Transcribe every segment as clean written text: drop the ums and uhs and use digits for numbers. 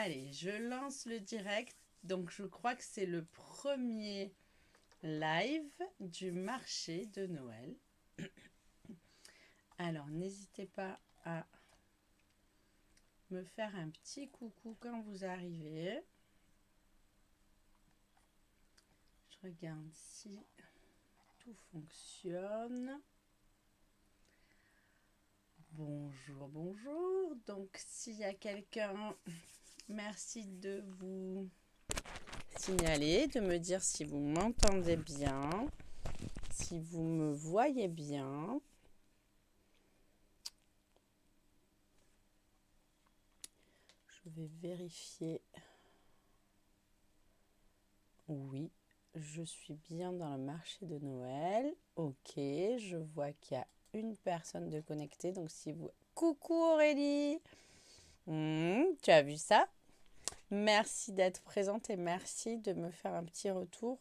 Allez, je lance le direct. Donc, je crois que c'est le premier live du marché de Noël. Alors, n'hésitez pas à me faire un petit coucou quand vous arrivez. Je regarde si tout fonctionne. Bonjour, bonjour. Donc, s'il y a quelqu'un, merci de vous signaler, de me dire si vous m'entendez bien, si vous me voyez bien. Je vais vérifier. Oui, je suis bien dans le marché de Noël. Ok, je vois qu'il y a une personne de connectée. Donc si vous... Coucou Aurélie. Tu as vu ça? Merci d'être présente et merci de me faire un petit retour.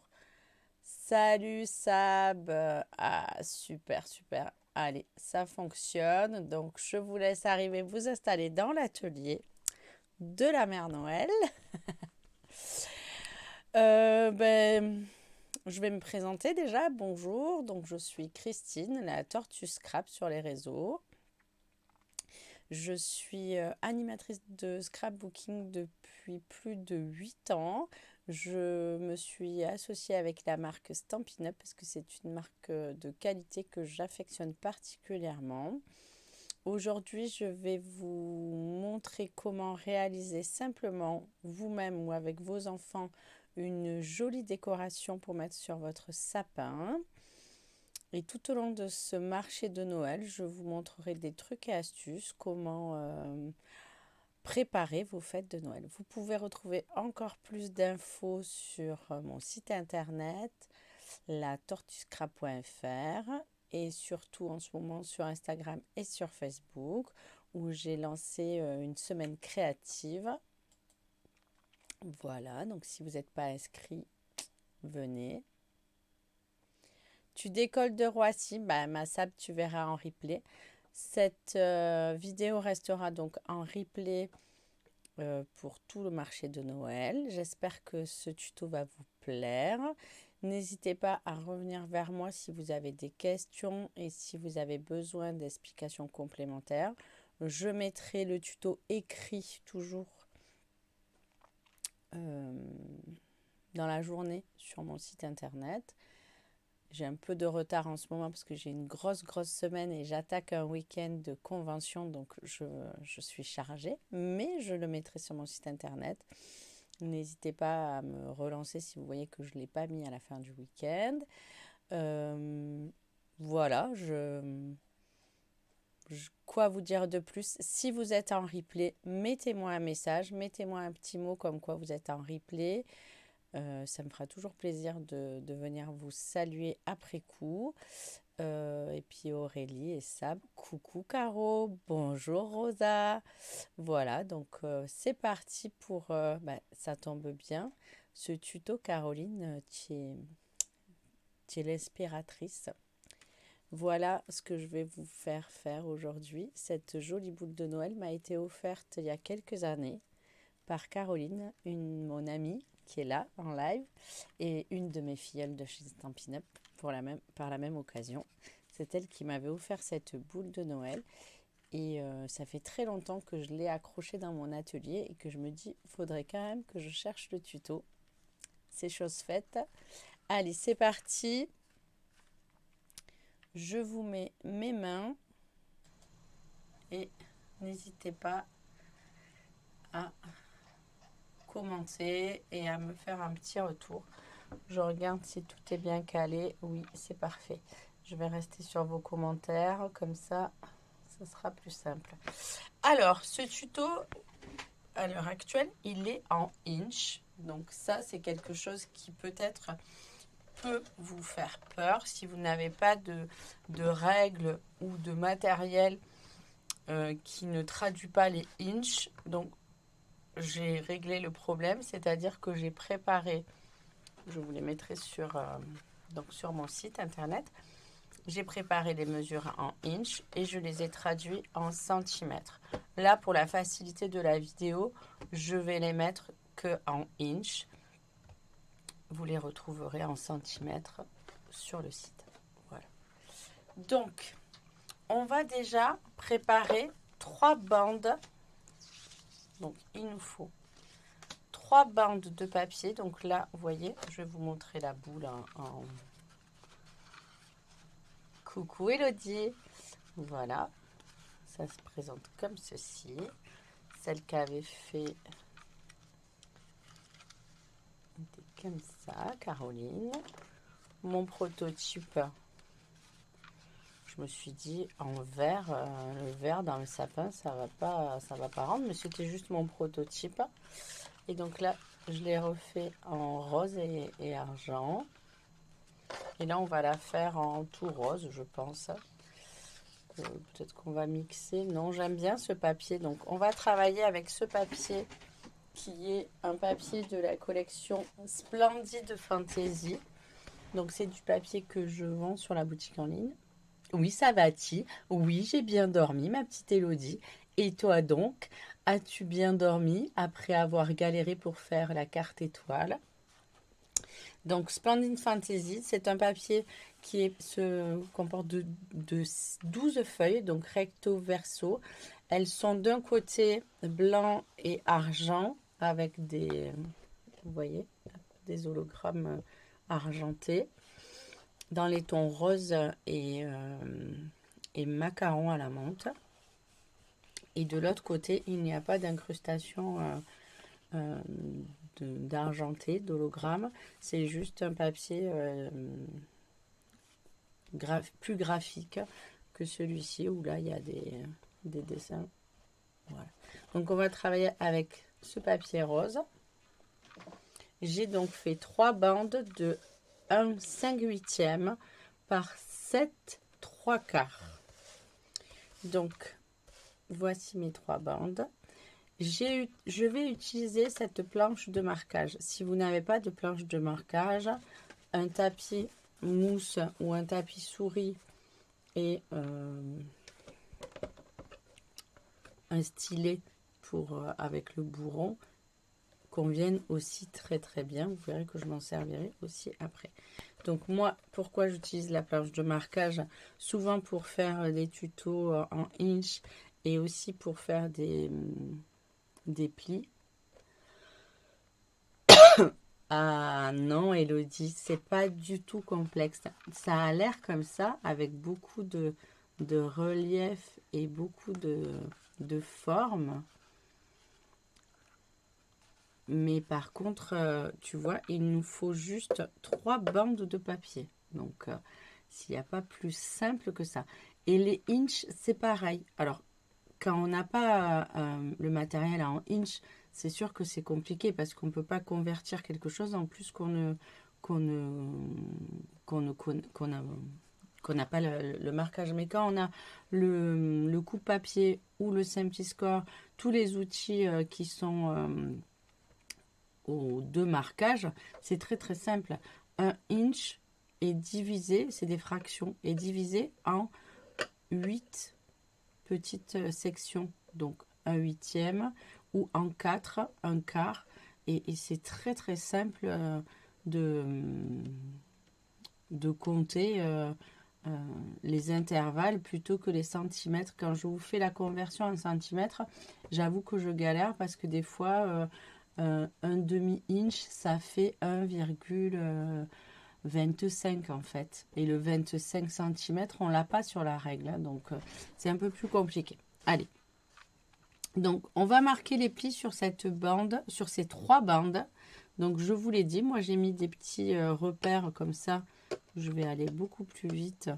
Salut Sab. Ah, super, super. Allez, ça fonctionne. Donc je vous laisse arriver, vous installer dans l'atelier de la Mère Noël. Je vais me présenter déjà. Bonjour, donc je suis Christine, la Tortue Scrap sur les réseaux. Je suis animatrice de scrapbooking depuis plus de 8 ans. Je me suis associée avec la marque Stampin' Up parce que c'est une marque de qualité que j'affectionne particulièrement. Aujourd'hui, je vais vous montrer comment réaliser simplement vous-même ou avec vos enfants une jolie décoration pour mettre sur votre sapin. Et tout au long de ce marché de Noël, je vous montrerai des trucs et astuces, comment préparer vos fêtes de Noël. Vous pouvez retrouver encore plus d'infos sur mon site internet, latortuscrap.fr, et surtout en ce moment sur Instagram et sur Facebook, où j'ai lancé une semaine créative. Voilà, donc si vous n'êtes pas inscrit, venez. Tu décolles de Roissy, ma Sab, tu verras en replay. Cette vidéo restera donc en replay pour tout le marché de Noël. J'espère que ce tuto va vous plaire. N'hésitez pas à revenir vers moi si vous avez des questions et si vous avez besoin d'explications complémentaires. Je mettrai le tuto écrit toujours dans la journée sur mon site internet. J'ai un peu de retard en ce moment parce que j'ai une grosse semaine et j'attaque un week-end de convention, donc je suis chargée, mais je le mettrai sur mon site internet. N'hésitez pas à me relancer si vous voyez que je ne l'ai pas mis à la fin du week-end. Voilà, quoi vous dire de plus? Si vous êtes en replay, mettez-moi un message, mettez-moi un petit mot comme quoi vous êtes en replay. Ça me fera toujours plaisir de venir vous saluer après coup. Et puis Aurélie et Sab, coucou Caro, bonjour Rosa. Voilà, donc c'est parti pour, ça tombe bien, ce tuto Caroline, tu es l'inspiratrice. Voilà ce que je vais vous faire faire aujourd'hui. Cette jolie boule de Noël m'a été offerte il y a quelques années par Caroline, mon amie qui est là en live, et une de mes filleules de chez Stampin' Up par la même occasion. C'est elle qui m'avait offert cette boule de Noël. Et ça fait très longtemps que je l'ai accrochée dans mon atelier et que je me dis, il faudrait quand même que je cherche le tuto. C'est chose faite. Allez, c'est parti. Je vous mets mes mains et n'hésitez pas à commenter et à me faire un petit retour. Je regarde si tout est bien calé. Oui, c'est parfait. Je vais rester sur vos commentaires, comme ça, ça sera plus simple. Alors, ce tuto, à l'heure actuelle, il est en inch. Donc ça, c'est quelque chose qui peut-être peut vous faire peur si vous n'avez pas de règles ou de matériel qui ne traduit pas les inch. Donc, j'ai réglé le problème, c'est-à-dire que j'ai préparé, je vous les mettrai sur mon site internet, j'ai préparé les mesures en inch et je les ai traduits en centimètres. Là, pour la facilité de la vidéo, je vais les mettre que en inch. Vous les retrouverez en centimètres sur le site. Voilà. Donc, on va déjà préparer 3 bandes. Donc, il nous faut 3 bandes de papier. Donc là, vous voyez, je vais vous montrer la boule en... Coucou Elodie. Voilà, ça se présente comme ceci. Celle qui avait fait était comme ça, Caroline. Mon prototype, je me suis dit en verre, le verre dans le sapin, ça va pas rendre, mais c'était juste mon prototype. Et donc là, je l'ai refait en rose et argent. Et là, on va la faire en tout rose, je pense. Peut-être qu'on va mixer. Non, j'aime bien ce papier. Donc, on va travailler avec ce papier qui est un papier de la collection Splendid Fantasy. Donc, c'est du papier que je vends sur la boutique en ligne. Oui, ça va-t-il? Oui, j'ai bien dormi, ma petite Élodie. Et toi donc, as-tu bien dormi après avoir galéré pour faire la carte étoile? Donc, Splendid Fantasy, c'est un papier qui se comporte de 12 feuilles, donc recto verso. Elles sont d'un côté blanc et argent avec des, vous voyez, des hologrammes argentés dans les tons rose et macaron à la menthe. Et de l'autre côté, il n'y a pas d'incrustation d'argenté, d'hologramme. C'est juste un papier plus graphique que celui-ci où là il y a des dessins. Voilà. Donc on va travailler avec ce papier rose. J'ai donc fait 3 bandes de 1 5/8 par 7 3/4. Donc voici mes 3 bandes. Je vais utiliser cette planche de marquage. Si vous n'avez pas de planche de marquage, un tapis mousse ou un tapis souris et un stylet pour avec le bourron conviennent aussi très très bien. Vous verrez que je m'en servirai aussi après. Donc moi, pourquoi j'utilise la planche de marquage? Souvent pour faire des tutos en inch et aussi pour faire des plis. Ah non, Elodie, c'est pas du tout complexe. Ça a l'air comme ça, avec beaucoup de relief et beaucoup de formes. Mais par contre, tu vois, il nous faut juste 3 bandes de papier. Donc, s'il n'y a pas plus simple que ça. Et les inch, c'est pareil. Alors, quand on n'a pas le matériel en inch, c'est sûr que c'est compliqué parce qu'on ne peut pas convertir quelque chose en plus qu'on n'a pas le marquage. Mais quand on a le coupe-papier ou le Simpliscore, tous les outils qui sont aux 2 marquages, c'est très très simple. Un inch est divisé, c'est des fractions, est divisé en 8 petites sections, donc un huitième ou en 4, un quart, et c'est très très simple de compter les intervalles plutôt que les centimètres. Quand je vous fais la conversion en centimètres, j'avoue que je galère parce que des fois un demi-inch ça fait 1,25 en fait. Et le 25 cm, on l'a pas sur la règle. Hein, donc, c'est un peu plus compliqué. Allez. Donc, on va marquer les plis sur cette bande, sur ces 3 bandes. Donc, je vous l'ai dit, moi, j'ai mis des petits repères comme ça. Je vais aller beaucoup plus vite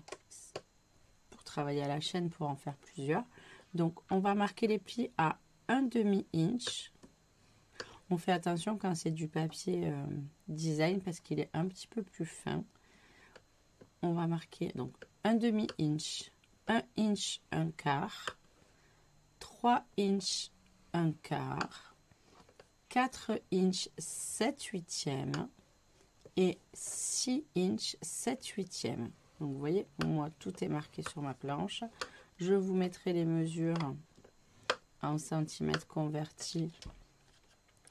pour travailler à la chaîne pour en faire plusieurs. Donc, on va marquer les plis à 1/2 inch. On fait attention quand c'est du papier design parce qu'il est un petit peu plus fin. On va marquer donc 1/2 inch, 1 inch, 1 quart, 3 inch, 1 quart, 4 inch, 7/8 et 6 inch, 7/8. Donc vous voyez, moi tout est marqué sur ma planche. Je vous mettrai les mesures en centimètres convertis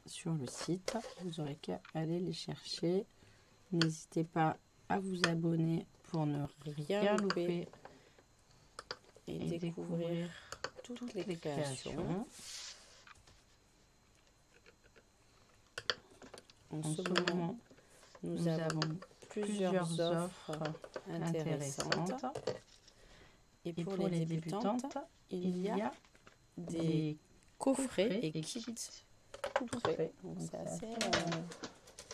sur le site. Vous aurez qu'à aller les chercher. N'hésitez pas à vous abonner pour ne rien louper et découvrir toutes les créations. En ce moment, nous avons plusieurs offres intéressantes. Et pour les débutantes, il y a des coffrets et kits tout prêts. Donc c'est assez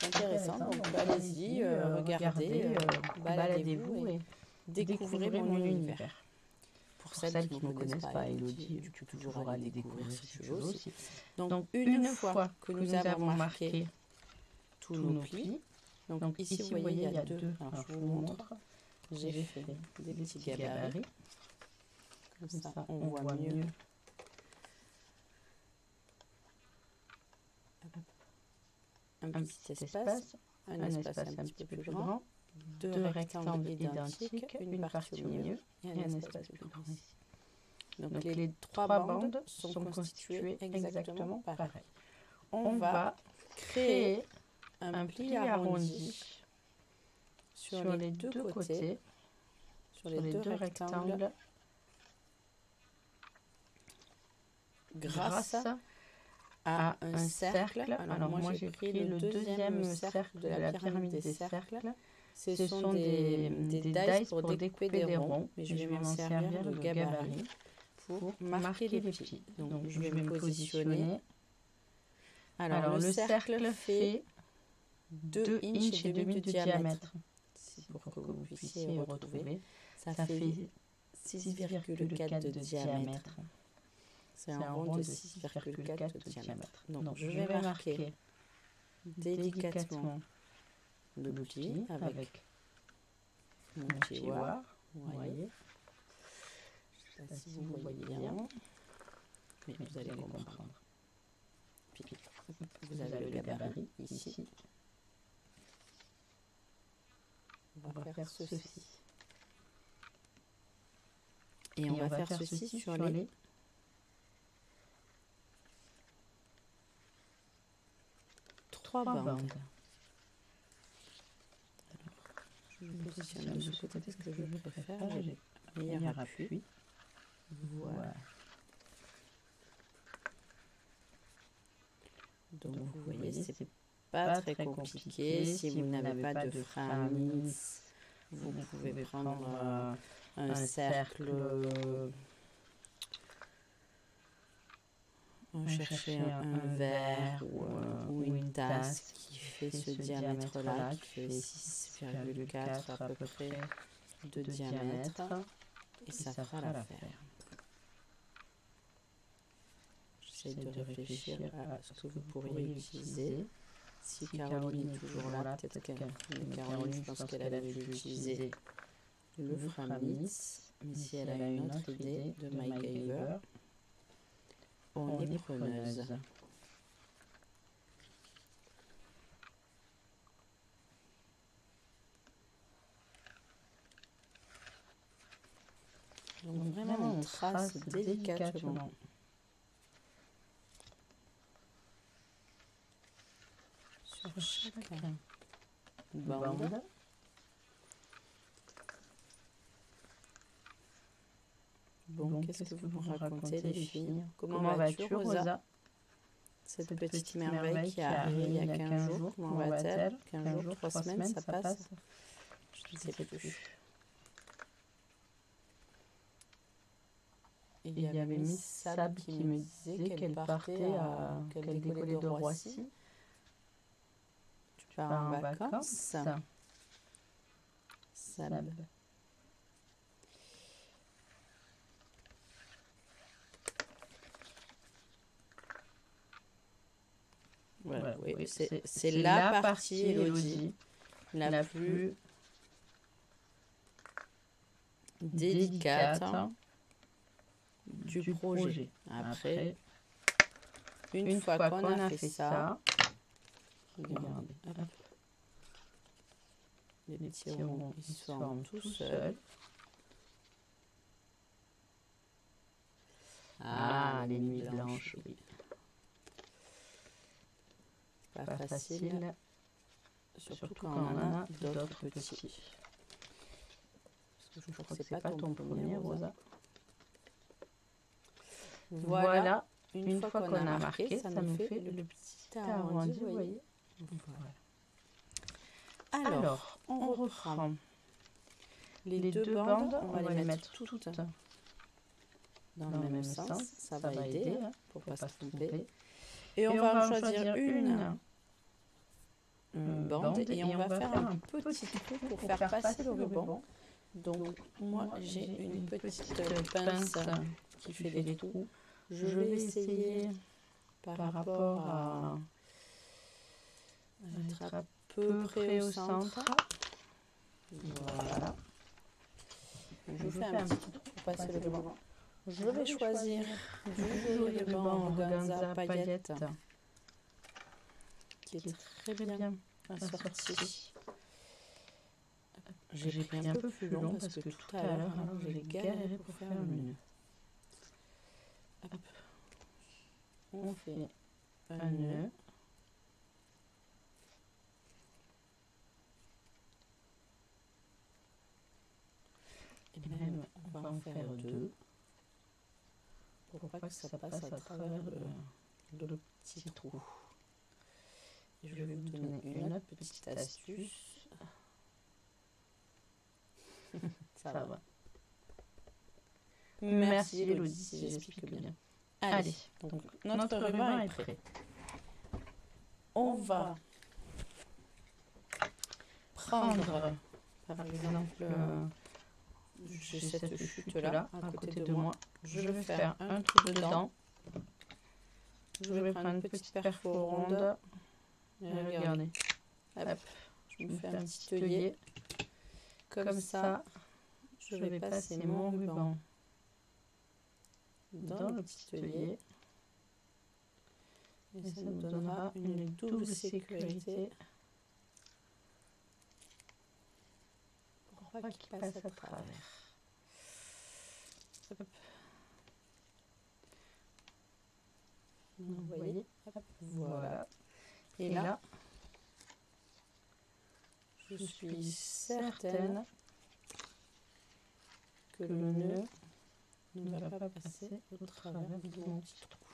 intéressant. Donc allez-y, regardez, baladez-vous et découvrez mon univers. Pour celles qui ne me connaissent pas, Elodie, tu peux toujours aller découvrir si tu veux aussi. Donc une fois que nous avons marqué tous nos plis, donc ici vous voyez il y a deux. Alors je vous montre, j'ai fait des petits gabarits. Comme ça on voit mieux. Un petit espace, un espace un petit peu plus grand, deux rectangles identiques, une partie au milieu et un espace plus grand ici. Donc les trois bandes sont constituées exactement pareil. On va créer un pli arrondi sur les deux côtés, sur les deux rectangles, grâce à un cercle. Alors moi j'ai pris le deuxième cercle de la pyramide des cercles. Ce sont des dies pour découper des ronds, mais je vais m'en servir de gabarit pour marquer les plis. Donc je vais me positionner. Alors le cercle fait 2 inches et demi de diamètre. C'est pour que vous puissiez retrouver. Ça fait 6,4 de diamètre. C'est un rond de 6,4 de diamètre. Donc je vais marquer délicatement le pli avec mon tiroir. Vous voyez. Je ne sais pas si vous voyez bien, mais vous allez comprendre. Puis vous avez le gabarit ici. On va faire ceci. Et on va faire ceci sur les trois bandes. Alors, je me positionne de ce côté parce que je préfère. J'ai un meilleur appui. Voilà. Donc vous voyez, c'est pas très compliqué. Si vous n'avez pas de frein à vis, vous pouvez prendre un cercle, chercher un verre ou une tasse qui fait ce diamètre-là, qui fait 6,4 à peu près de diamètre, et ça fera l'affaire. J'essaie de réfléchir à ce que vous pourriez utiliser. Si Caroline est toujours là, peut-être que Caroline, je pense qu'elle avait utilisé le Framitz, mais si elle a une autre idée de MacGyver, on est preneuse. Donc vraiment on trace délicatement. Sur chaque bande. Bon, qu'est-ce que vous me racontez les filles? Comment vas-tu Rosa? Cette petite merveille qui est arrivée il y a 15 jours, comment va-t-elle? 15 jours, 3 semaines, ça passe? Je ne sais plus. Et il y avait Miss Sab qui me disait qu'elle partait qu'elle décollait de Roissy. Tu pars en vacances? Sab. Voilà, oui, c'est la partie, Elodie, la plus délicate du projet. Après, une fois qu'on a fait ça, regardez, hop. les petits ronds, ils se forment tout seuls. Ah, les nuits blanches, oui. Pas facile, surtout quand on en a d'autres petits. Je crois que c'est pas ton premier, Rosa. Voilà, une fois qu'on a marqué, ça nous fait le petit arrondi, vous voyez. Voilà. Alors, on reprend. Les deux bandes, on va les mettre toutes dans le même sens. Ça va aider pour ne pas se tromper. Et on va en choisir une bande et on va faire un petit trou pour faire passer le ruban. Donc moi j'ai une petite pince qui fait les trous. Je vais essayer par rapport à être à peu près au centre. Voilà. Je fais un petit trou pour passer le ruban. Je vais choisir du joli ruban organza paillettes qui est très bien assorti. J'ai pris un peu plus long parce que tout à l'heure, j'ai galéré pour faire le nœud. On fait un nœud. Et même, on va en faire deux pour pas que ça passe à travers le petit trou. Et je vais vous donner une autre petite astuce. Ça va. Merci Elodie si j'explique bien. Allez, donc notre ruban est prêt. On va prendre, par exemple, j'ai cette chute-là à côté de moi. Je vais faire un trou dedans. Je vais prendre une petite perfo ronde. Et regardez. Hop, je me fais un petit œillet. Comme ça, je vais passer mon ruban dans le petit œillet. Et ça nous donnera une double sécurité pour pas qu'il passe à travers. Hop. Vous voyez, hop, voilà. Et là, je suis certaine que le nœud ne va pas passer au travers de mon petit trou.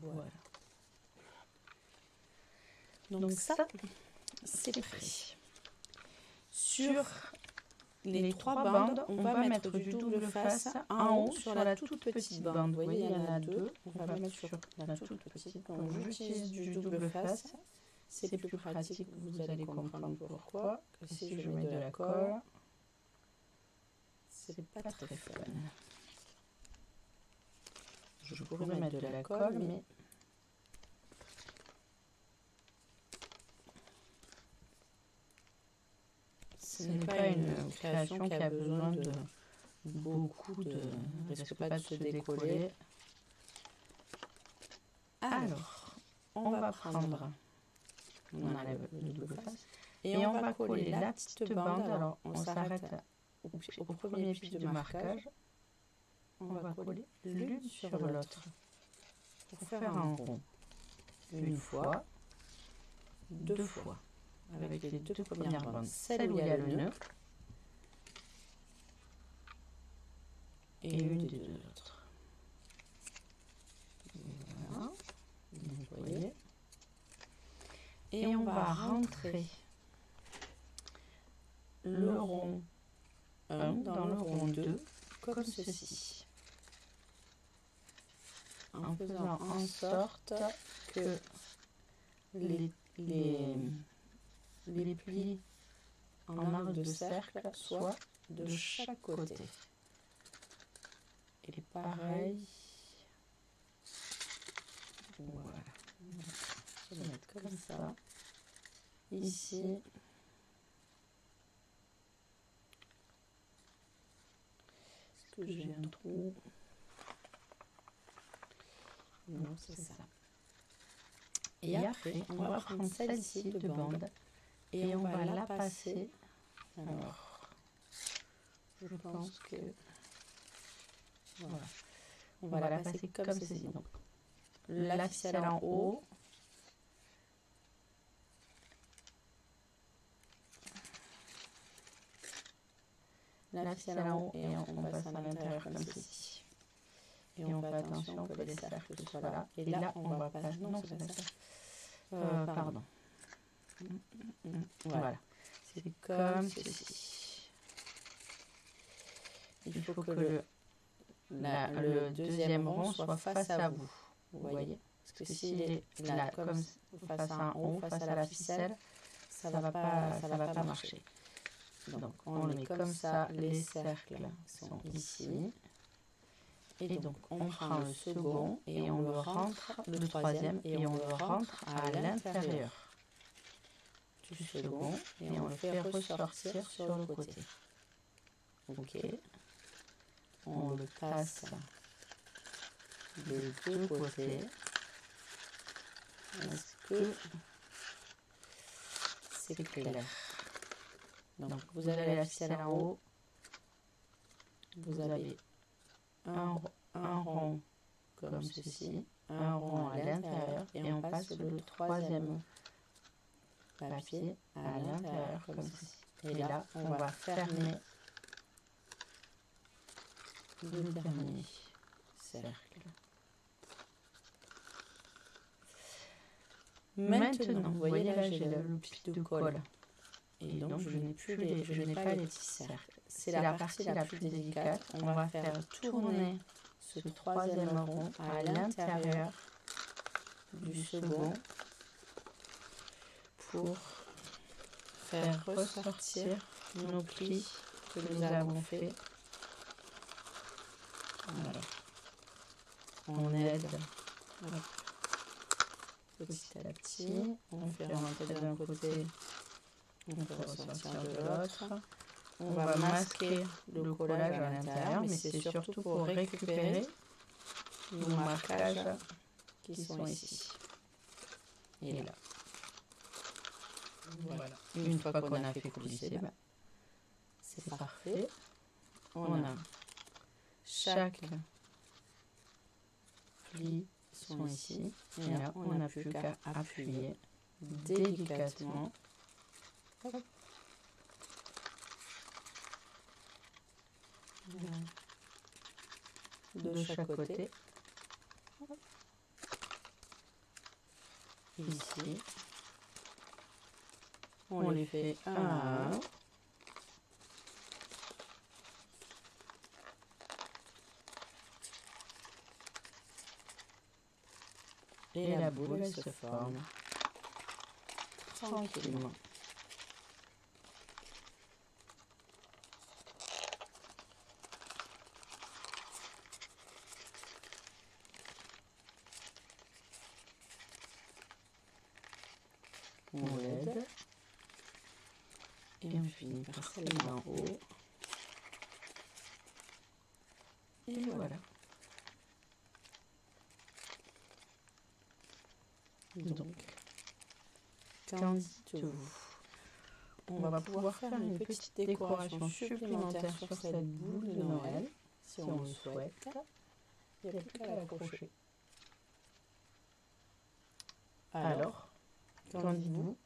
Voilà. Donc ça, c'est prêt. Sur les trois bandes, on va mettre du double face en haut sur la toute petite bande. Vous voyez, il y en a deux. On va mettre sur la toute petite. Donc j'utilise du double face. C'est plus pratique. Vous allez comprendre pourquoi. Que si je mets de la colle, c'est pas très fun. Je pourrais mettre de la colle, mais ce n'est pas une création qui a besoin de beaucoup de... ne risque pas de se décoller. Alors, on va prendre, on enlève le double face, et on va coller la petite bande. Alors, on s'arrête au premier pli de marquage. On va coller l'une sur l'autre pour faire un rond. Une fois, deux fois. Avec les deux premières bandes, celle où il y a le nœud et une des deux autres. Voilà, vous voyez. Et on va rentrer le rond 1 dans le rond 2 comme ceci. En faisant en sorte que les plis en arc de cercle soient de chaque côté. Et pareil, voilà, je vais mettre comme ça. Ici, est-ce que j'ai un trou? Non, c'est ça. Et après, on va prendre celle-ci de bande et on va la passer. Alors, je pense que... Voilà. On va la passer comme ceci. Donc, la ficelle en haut. La ficelle en haut et on passe à l'intérieur comme ceci. Et on fait attention que les cercles soient là. Et là, on va passer... Non, c'est pas ça. Pardon. Voilà. C'est comme ceci. Il faut que le deuxième rond soit face à vous. Vous voyez? Parce que s'il est là, comme face à un haut, face à la ficelle, ça va pas marcher. Donc, on le met comme ça. Les cercles sont ici. Et donc, on prend le second et on le rentre, le troisième, et on le rentre à l'intérieur du second et on le fait ressortir sur le côté. Ok. On le passe des deux côtés. Est-ce que c'est clair? Donc, vous avez la ficelle en haut. Vous avez un rond comme ceci, un rond à l'intérieur et on passe le troisième papier à l'intérieur comme ceci. Et là, on va fermer le dernier cercle. Maintenant, vous voyez là, j'ai le pli de colle. Et donc, je n'ai pas les petits cercles. C'est la partie la plus délicate. On va faire tourner ce troisième rond à l'intérieur du second pour faire ressortir nos plis que nous avons fait. Voilà. On aide petit à petit. On fait rentrer d'un côté, on fait ressortir de l'autre. On va masquer le collage à l'intérieur, mais c'est surtout pour récupérer nos marquages qui sont ici et là. Voilà. Une fois qu'on a fait coulisser, c'est parfait. On a chaque pli sont ici et là on n'a plus qu'à appuyer délicatement. Hop. De chaque côté. Ici. On les fait un à un. Et la boule, elle se forme tranquillement. On l'aide et on finit par celle d'en haut. Et voilà. Donc, qu'en dites-vous? On va pouvoir faire une petite décoration supplémentaire sur cette boule de Noël, si on le souhaite. Il n'y a plus qu'à l'accrocher. Alors, qu'en dites-vous?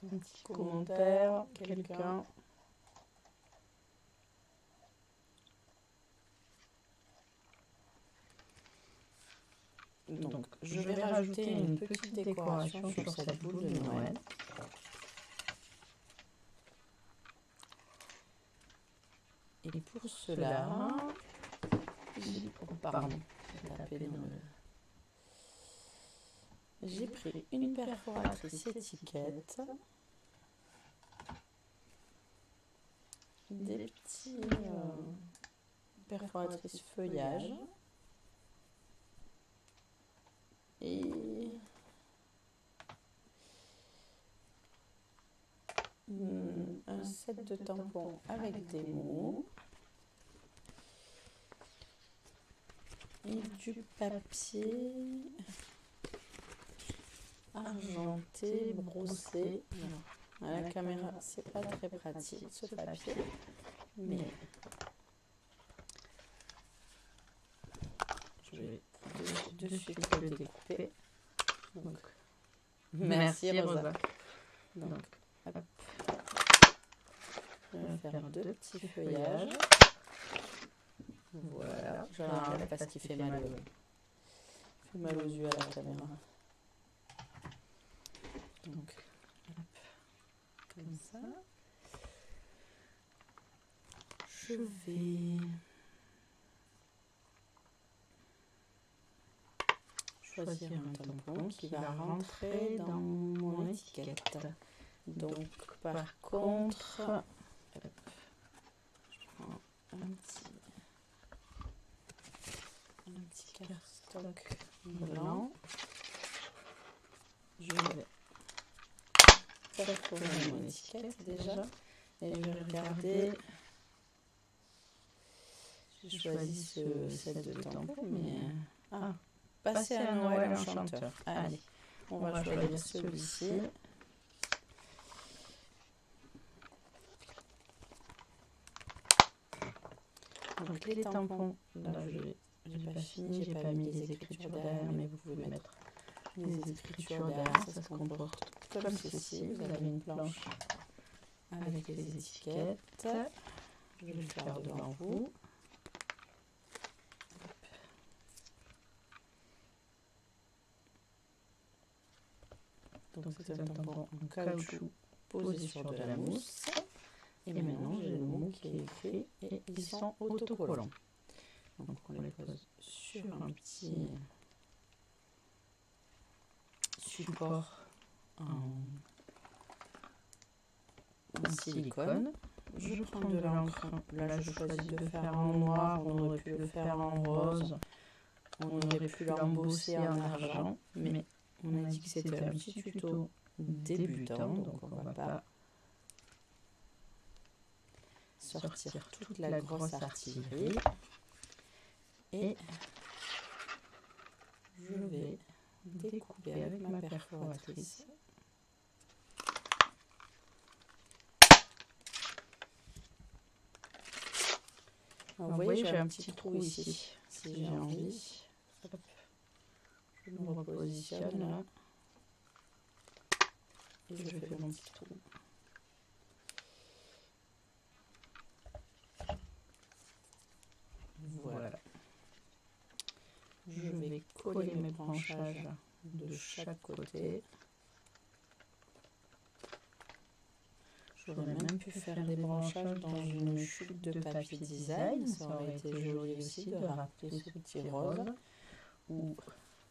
Un petit commentaire, quelqu'un? Donc, je vais rajouter une petite décoration sur cette boule de Noël. Et pour cela, j'ai pris une perforatrice étiquette, des petits perforatrices feuillage et un set de tampons avec des mots. et du papier argenté, brossé. Alors, à la caméra, c'est pas très pratique ce papier, mais je vais de suite le découper. Donc, merci Rosa. Donc, hop. Je vais faire 2 petits feuillages. Voilà, j'enlève parce qu'il fait mal aux yeux à la caméra. Donc, hop, comme ça. Je vais choisir un tampon qui va rentrer dans mon étiquette. Donc, par contre, hop, je prends un petit cardstock blanc. Je vais perforer mon étiquette déjà et je vais regarder. J'ai choisi ce set de tampons, mais passer à Noël enchanteur. Allez, on va choisir celui-ci. Donc les tampons, là j'ai pas fini, j'ai pas mis les écritures derrière, mais vous pouvez mettre les écritures derrière. Ça se comporte comme ceci. Vous avez une planche avec les étiquettes. Je vais le faire devant vous. Donc c'est un tampon en caoutchouc posé sur de la mousse. Et maintenant j'ai le mot qui est écrit et ils sont autocollants. Donc on les pose sur un petit support en silicone. Je prends de l'encre. Là je choisis de faire en noir, on aurait pu le faire en rose, on aurait pu l'embosser en argent, mais on a dit que c'était un petit tuto débutant, donc on ne va pas sortir toute la grosse artillerie. Et je vais découper avec ma perforatrice. Alors, vous voyez, j'ai un petit trou ici. Si j'ai envie, hop, je me repositionne là. Et je fais mon petit trou. Voilà. Je vais coller mes branchages de chaque côté. J'aurais même pu faire des branchages dans une chute de papier design. Ça aurait été joli aussi de rappeler ce petit rose ou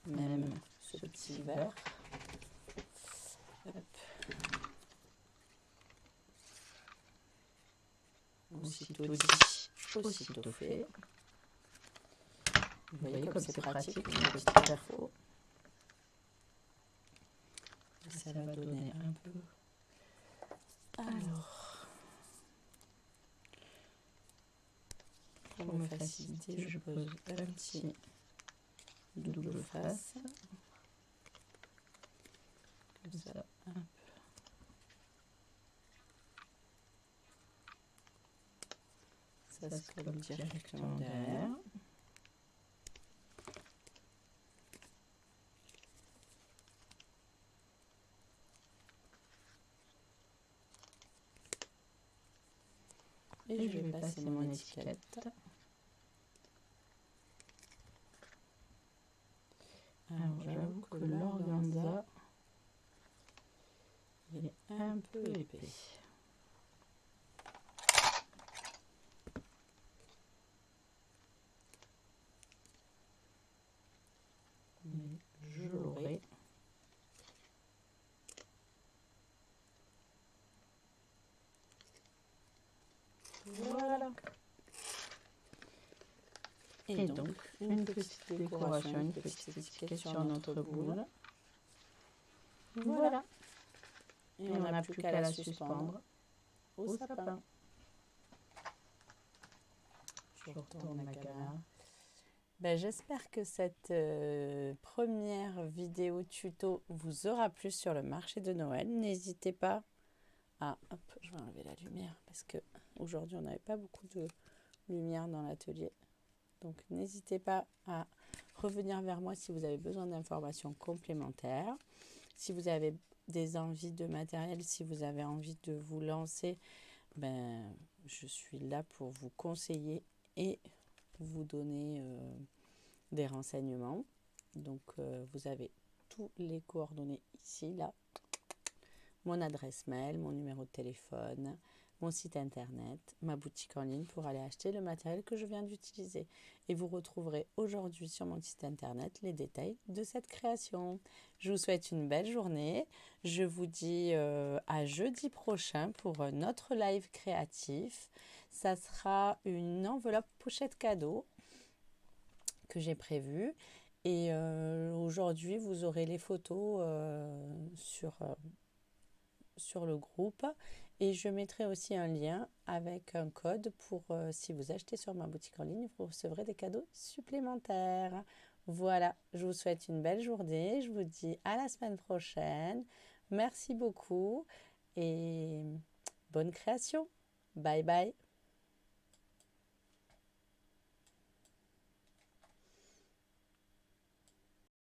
même ce petit vert. Hop. Aussitôt dit, aussitôt fait. Vous voyez comme c'est pratique, une petite perfo. Ça va donner un peu. Alors, pour me faciliter, je pose un petit double face. Comme ça, hop. Ça se colle directement derrière. Et je vais passer mon étiquette. Alors j'avoue que l'organza est un peu épais. Mais je l'aurai. Voilà. Et donc, une petite décoration, une petite étiquette sur notre boule. Voilà. Et on n'a plus qu'à la suspendre au sapin. Je retourne la caméra. Ben, j'espère que cette première vidéo tuto vous aura plu sur le marché de Noël. N'hésitez pas à... Hop, je vais enlever la lumière parce que aujourd'hui on n'avait pas beaucoup de lumière dans l'atelier. Donc n'hésitez pas à revenir vers moi si vous avez besoin d'informations complémentaires. Si vous avez des envies de matériel, si vous avez envie de vous lancer, ben, je suis là pour vous conseiller et vous donner des renseignements. Donc vous avez tous les coordonnées ici, là. Mon adresse mail, mon numéro de téléphone, mon site internet, ma boutique en ligne pour aller acheter le matériel que je viens d'utiliser. Et vous retrouverez aujourd'hui sur mon site internet les détails de cette création. Je vous souhaite une belle journée. Je vous dis à jeudi prochain pour notre live créatif. Ça sera une enveloppe pochette cadeau que j'ai prévue. Et aujourd'hui, vous aurez les photos sur le groupe et je mettrai aussi un lien avec un code pour si vous achetez sur ma boutique en ligne, vous recevrez des cadeaux supplémentaires. Voilà, je vous souhaite une belle journée, je vous dis à la semaine prochaine. Merci beaucoup et bonne création. Bye bye.